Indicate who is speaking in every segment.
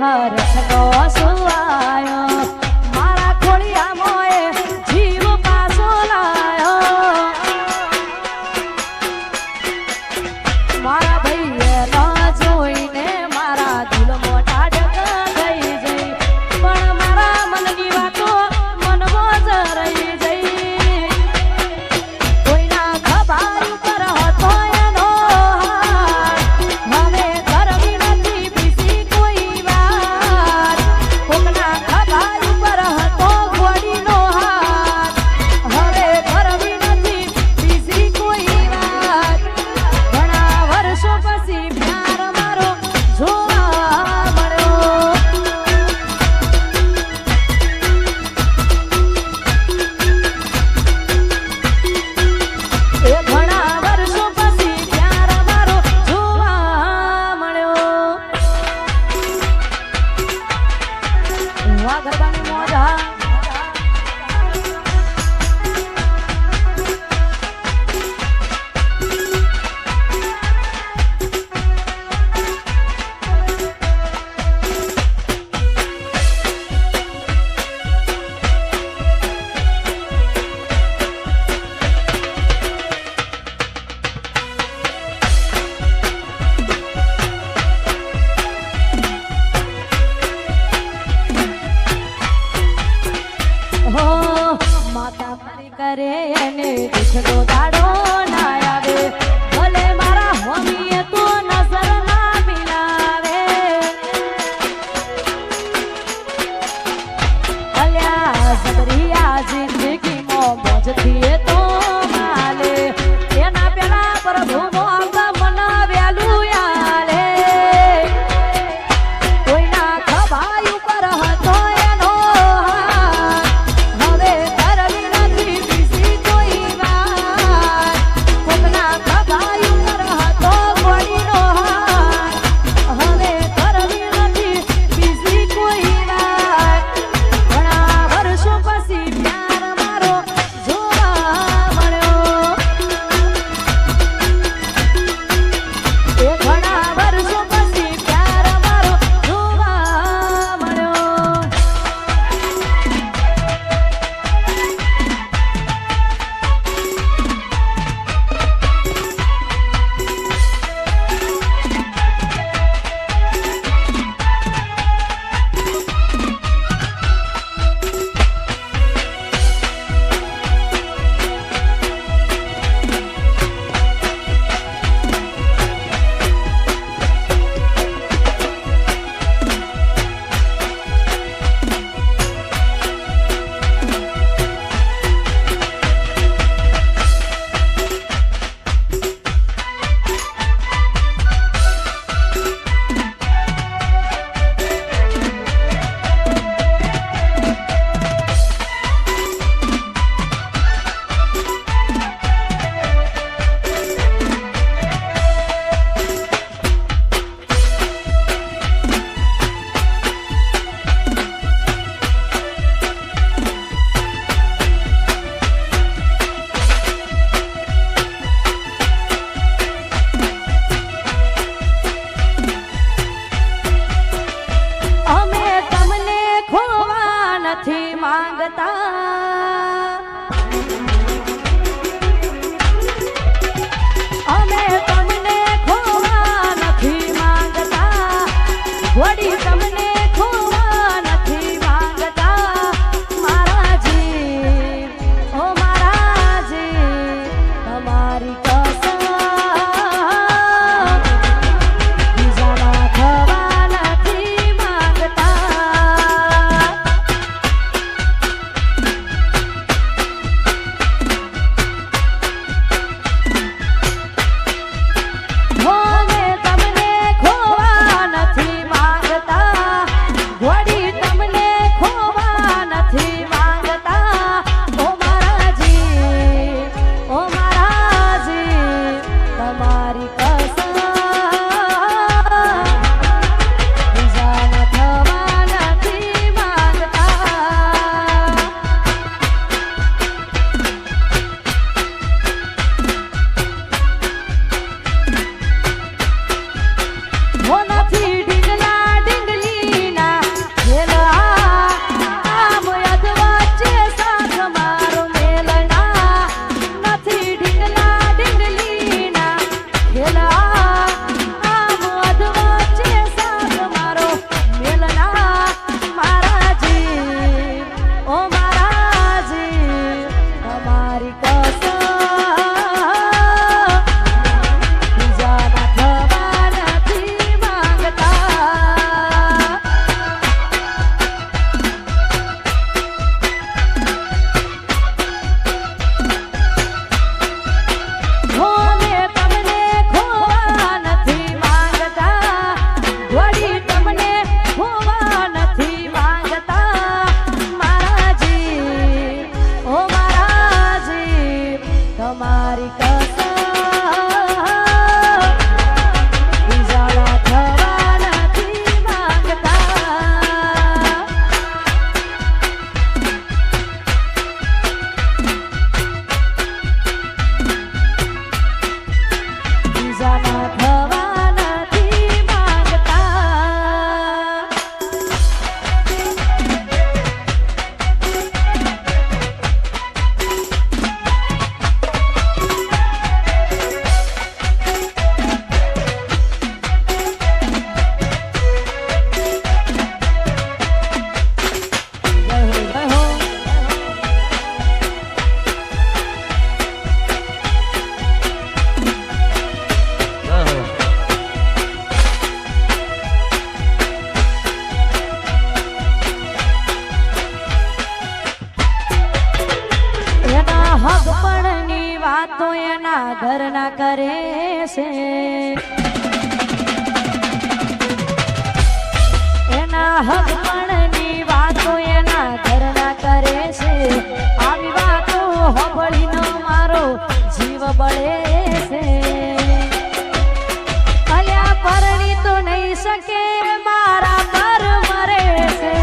Speaker 1: હર્ષ નો સુવાયો મારા ખોડિયા મોએ જીવ પાછો લાયો મારા ભાઈએ ન જોઈને મારા દિલ મોટા ડગ ગઈ જઈ પણ મારા મનની વાતો મનમાં જ રહી જઈ કોઈના ખબર ઉપર હતો એનો હવે કરવી નથી બીજી કોઈ વાત કોકના ખબર ઉપર હતો ઘોડીનો હાથ હવે કરવી નથી બીજી કોઈ વાત ઘણા વર્ષો પછી પ્યાર મારો જોવા મળ્યો એ ઘણા વર્ષો પછી પ્યાર મારો જોવા મળ્યો વાહ ગરબાની મોજ હા હો માતા મારી કરે એને દુઃખનો દાડો ના આવે ભલે મારા હોમીએ તો નજર ના મિલાવે અલ્યા સબરિયા જિંદગીમાં મોજથી તો માલે એના પેલા પ્રભુ મોગા મન વેલું આલે કોઈના ખભાઈ ઉપર હતો એનો હવે કરવી નથી બીજી કોઈ વાત કોકના ખભાઈ ઉપર હતો ઘોડીનો હાથ હવે કરવી નથી બીજી કોઈ વાત ઘણા વર્ષો પછી પ્યાર મારો જોવા મળ્યો એ ઘણા વર્ષો પછી પ્યાર મારો જોવા મળ્યો અમે તમને ખોવા નથી માંગતા અમે તમને ખોવા નથી માંગતા વળી તમને ખોવા નથી માંગતા મારાજી ઓ મારાજી તમારી કસમ બીજાના ખવા નથી માંગતા એના ઘરના કરે છે એના હકપણની વાતો એના ઘરના કરે છે આવી વાતો હોભળીનો મારો જીવ બળે છે અલ્યા પરણી તો નહીં શકે મારા પર મરે છે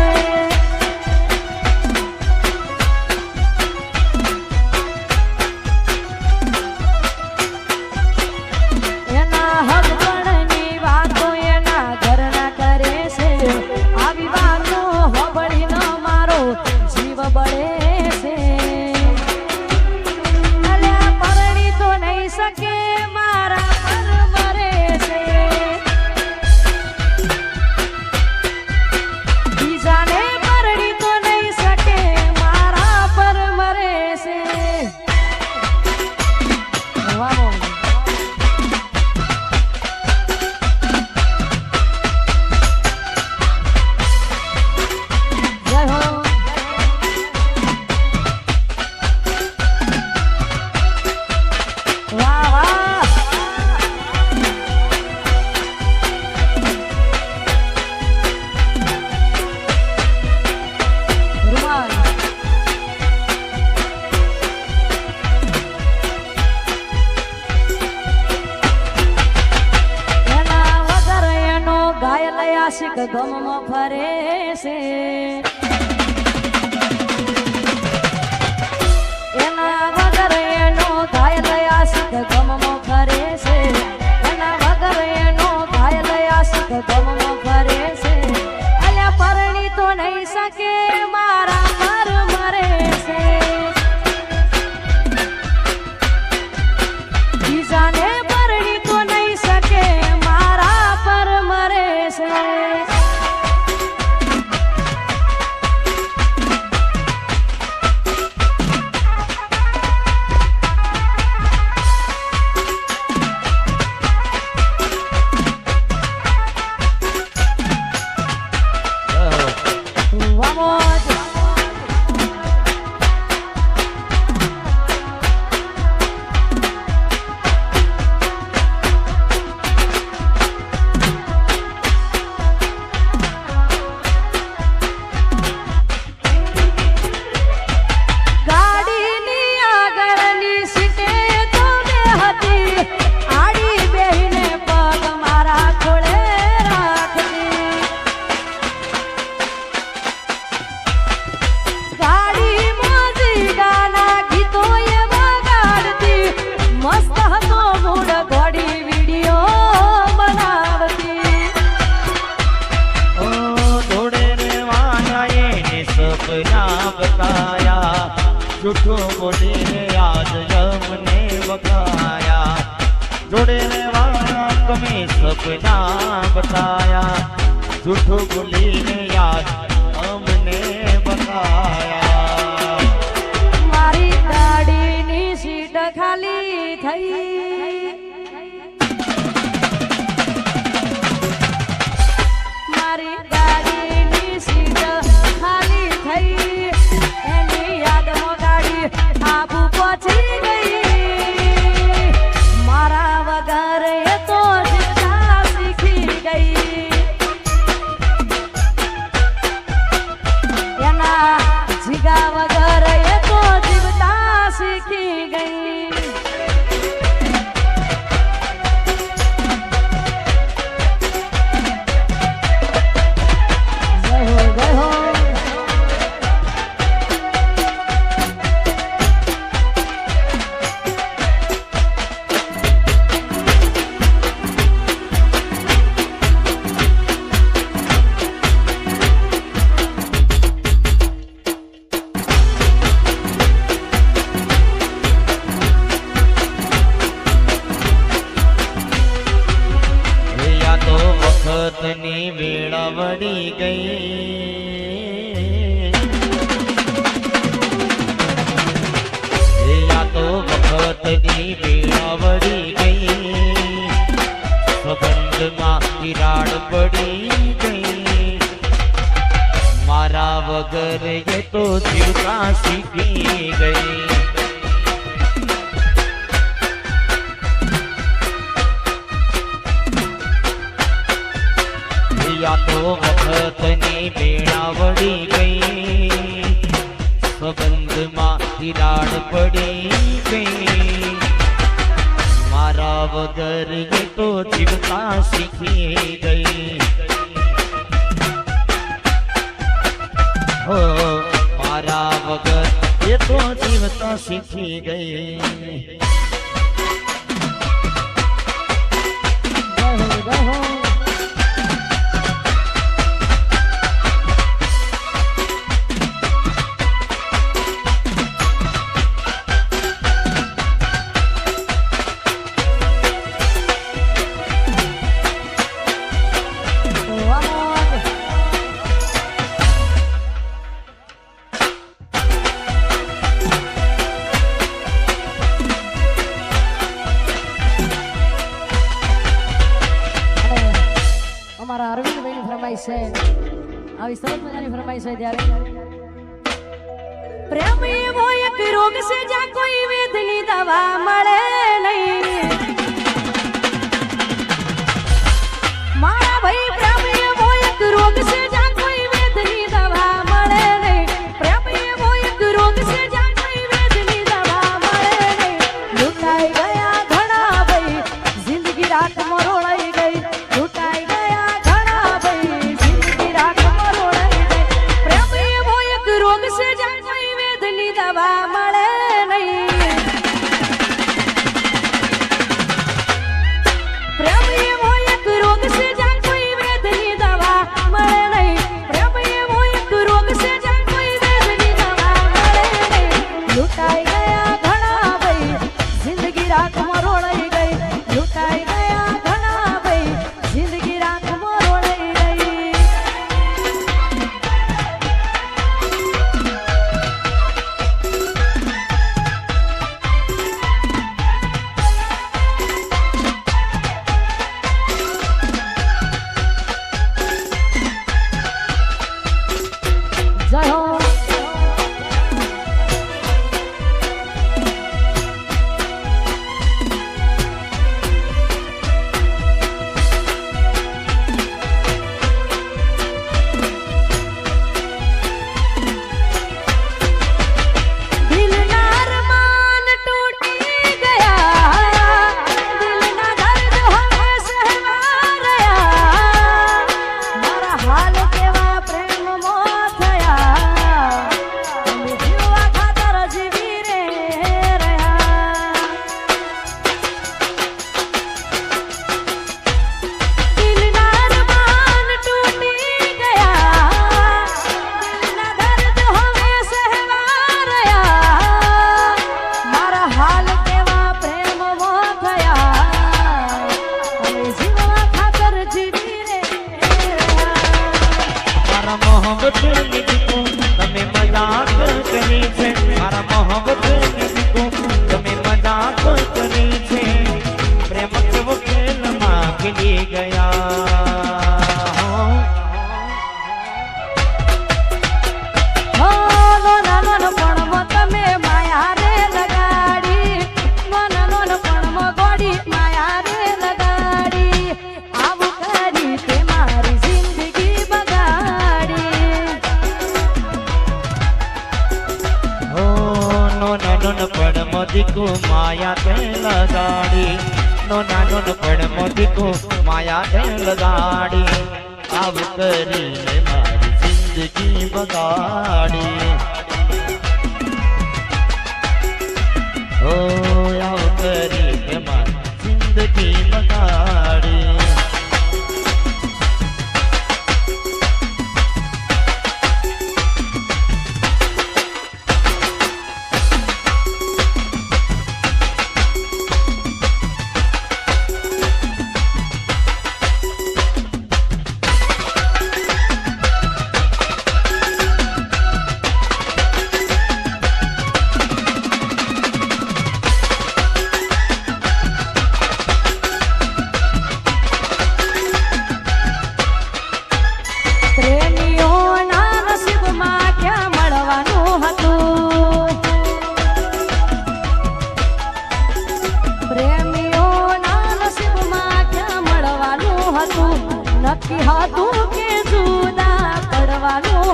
Speaker 1: એના હકપણની વાતો એના ઘરના કરે છે આવી વાતો હોભળીનો મારો જીવ બળે છે અલ્યા પરણી તો નહીં શકે મારા પર મરે છે બીજાને પરણી તો નહીં શકે મારા પર મરે છે વાહ આશિક ગમમાં ફરે છે એના વગર એનો ઘાયલ આશિક ગમમાં ફરે છે એના વગર એનો ઘાયલ આશિક ગમમાં ફરે છે અલ્યા પરણી તો નહીં શકે મારા પર મરે છે બીજાને પરણી તો નહીં શકે મારા પર મરે છે
Speaker 2: झूठो बोले आज हमने बकाया जोड़े वाला तुम्हें सपना बताया झूठो बोले आज हमने बकाया
Speaker 1: मारी गाड़ी ની સીટ ખાલી થઈ મારી ગાડીની સીટ ખાલી થઈ એની યાદમાં ગાડી આબુ પહોંચી ગઈ મારા વગર એ તો જીવતા શીખી ગઈ એના જીગા વગર એ તો જીવતા શીખી ગઈ
Speaker 2: ની વેળા વળી ગઈ યા તો વખતની વેળા વળી ગઈ સંબંધમાં તિરાડ પડી ગઈ મારા વગર એ તો જીવતા શીખી ગઈ તો વખતની બેળાવડી ગઈ સંબંધમાં તિરાડ પડી ગઈ મારા વગર એ તો જીવતા શીખી ગઈ હો મારા વગર એ તો જીવતા શીખી ગઈ
Speaker 1: જય હો અમારા અરવિંદભાઈની ફરમાઈશ છે આવી સરસ મજાની ફરમાઈશ છે ત્યારે પ્રેમ એવો એક રોગ છે જ્યાં કોઈ વેદની દવા મળે નહીં મારા ભાઈ પ્રેમ એવો એક રોગ છે જ્યાં કોઈ વેદની દવા મળે નહીં પ્રેમ એવો એક રોગ છે જ્યાં કોઈ વેદની દવા મળે નહીં લૂંટાઈ ગયા ઘણા ભાઈ જિંદગી રાત મરોડાઈ ગઈ લૂંટાઈ ગયા ઘણા ભાઈ જિંદગી રાત મરોડાઈ ગઈ પ્રેમ એવો એક રોગ છે જ્યાં કોઈ વેદની દવા મળે નહીં પ્રેમ એવો એક રોગ છે જ્યાં કોઈ વેદની દવા મળે નહીં પ્રેમ એવો એક રોગ છે જ્યાં કોઈ વેદની દવા મળે નહીં લૂંટાઈ ગયા ઘણા ભાઈ જિંદગી રાતમાં રોડાઈ ગઈ લૂંટાઈ ગયા ઘણા ભાઈ જિંદગી રાતમાં રોડાઈ ગઈ જય હો દિલના અરમાન તૂટી ગયા દિલના દર્દ હવે સહેવા રહ્યા મારા હાલ કેવા પ્રેમમાં થયા અમે જીવવા ખાતર જીવી રે રહ્યા દિલના અરમાન તૂટી ગયા દિલના દર્દ હવે સહેવા રહ્યા મારા હાલ કેવા પ્રેમમાં થયા અમે જીવવા ખાતર જીવી રે રહ્યા
Speaker 2: મારા મોહબ્બત લીધો તમે મજાક કરી છે મારા મોહબ્બત લીધો તમે મજાક કરી છે પ્રેમ કેવો ખેલમાં ખીલી ગયા
Speaker 1: હો નાનપણમાં તમે માયા રે લગાડી નાનપણમાં ગોડી માયા રે લગાડી આવું કરી તે મારી જિંદગી બગાડી
Speaker 2: હો નો નાનો પડ મોદીકો માયા તે લગાડી નો નાનો પડ મોદીકો માયા તે લગાડી આવ કરીને મારી જિંદગી બગાડી ઓ આવ કરીને મારી જિંદગી બગાડી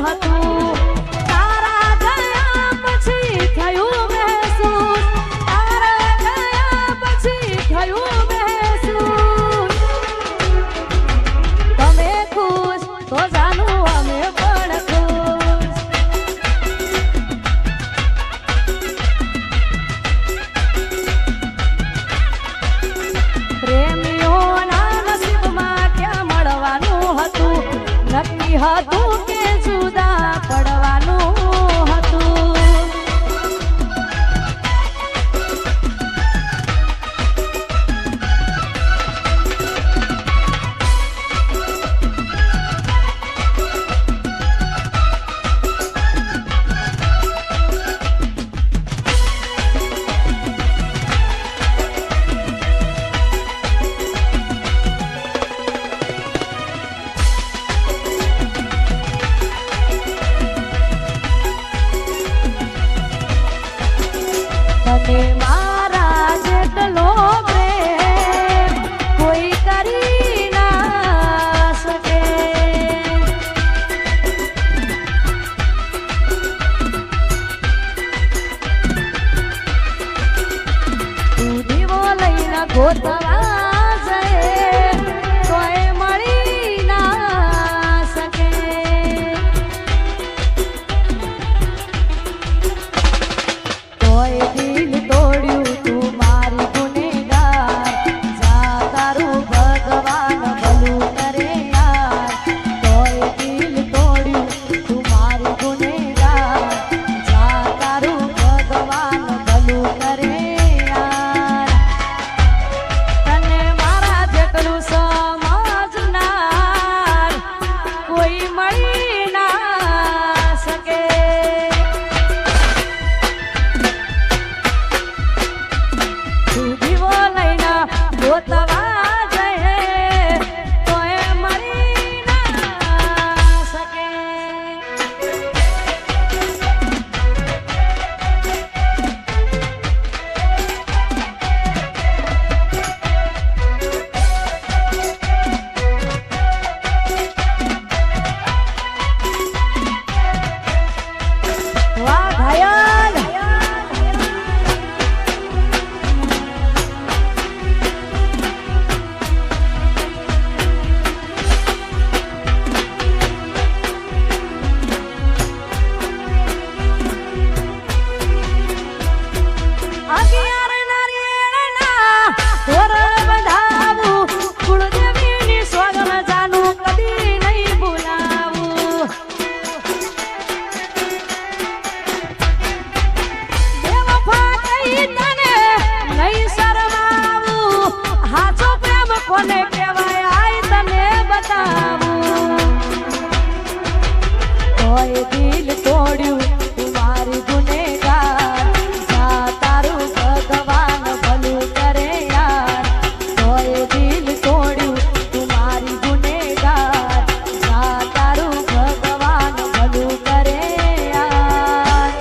Speaker 1: હતું તારા ગયા પછી થયું મહેસૂસ તારા ગયા પછી થયું મહેસૂસ તમે ખુશ તો જાણું અમે પણ ખુશ પ્રેમીઓના નસીબમાં ક્યાં મળવાનું હતું નક્કી હતું કે જુદા પડવાનું હતું તને મારા જેટલો પ્રેમ કોઈ કરી ના શકે તું દીવો લઈને ગોતવા જઈએ તોય મળી ના શકે તોય દિલ તોડ્યું તું મારી ગુનેગાર જા તારું ભગવાન ભલું કરે યાર તોય દિલ તોડ્યું તું મારી ગુનેગાર જા તારું ભગવાન ભલું કરે યાર તને મારા જેટલું સમજનાર કોઈ મળી ના શકે તું દીવો લઈને ગોતવા જઈએ તોય મળી ના શકે વાહ ઘાયલ અગિયાર નારિયેળના તોરણ બંધાવું કુળદેવીની સોગન જાનું કદી નહીં ભૂલાવું બેવફા કહી તને નહીં શરમાવું હાચો પ્રેમ કોને કહેવાય આય તને બતાવું તોય દિલ તોડ્યું તું મારી ગુનેગાર જા તારું ભગવાન ભલું કરે યાર તોય દિલ તોડ્યું તું મારી ગુનેગાર જા તારું ભગવાન ભલું કરે યાર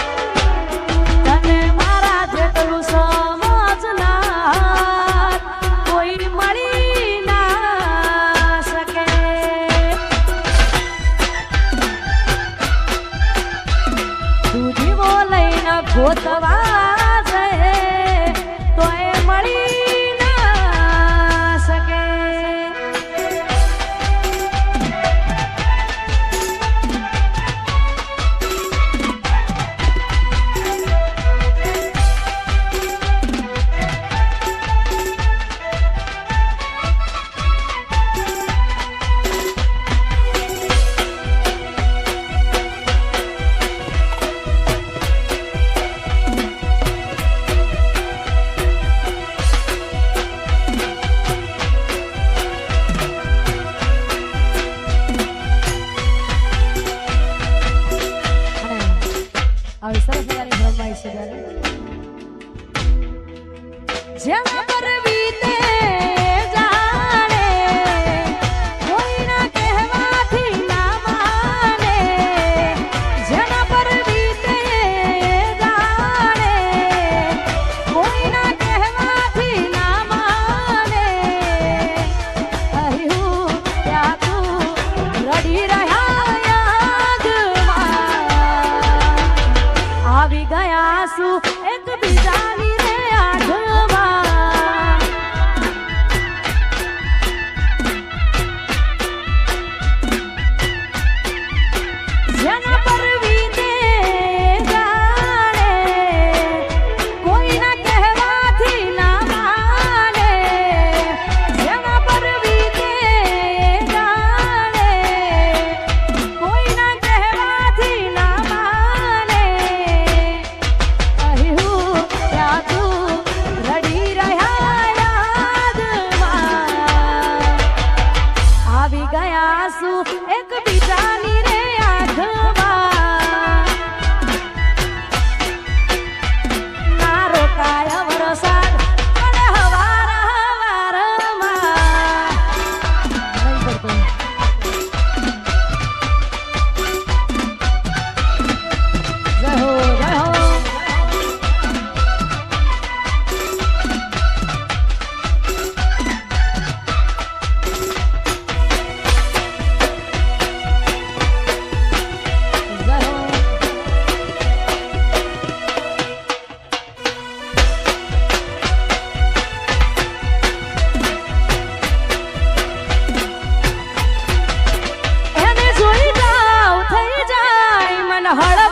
Speaker 1: તને મારા જેટલું સમજનાર કોઈ મળી ના શકે તું દીવો લઈને ગોતવા જઈએ તોય મળી ના શકે આવી સરસ મજાની ફરમાઈશ છે ત્યારે જેના પર વીતે જાણે કોઈના કહેવાથી ના માને જેના પર વીતે જાણે કોઈના કહેવાથી ના માને કહ્યું ત્યાં તું રડી રહ્યા યાદ શું એકબીજાની રે આઠવા જેના પર વીતે જાણે કોઈના કહેવાથી ના માને જેના પર વીતે જાણે કોઈના કહેવાથી ના માને કહ્યું ત્યાં તું રડી રહ્યા યાદમાં આવી ગયા શું એકબીજાની રે આંખમાં ના રોકાય વરસાદ અને હવાર હવારમાં જય હો જય હો જય હો એને જોઈ જાવ થઈ જાય મન હળ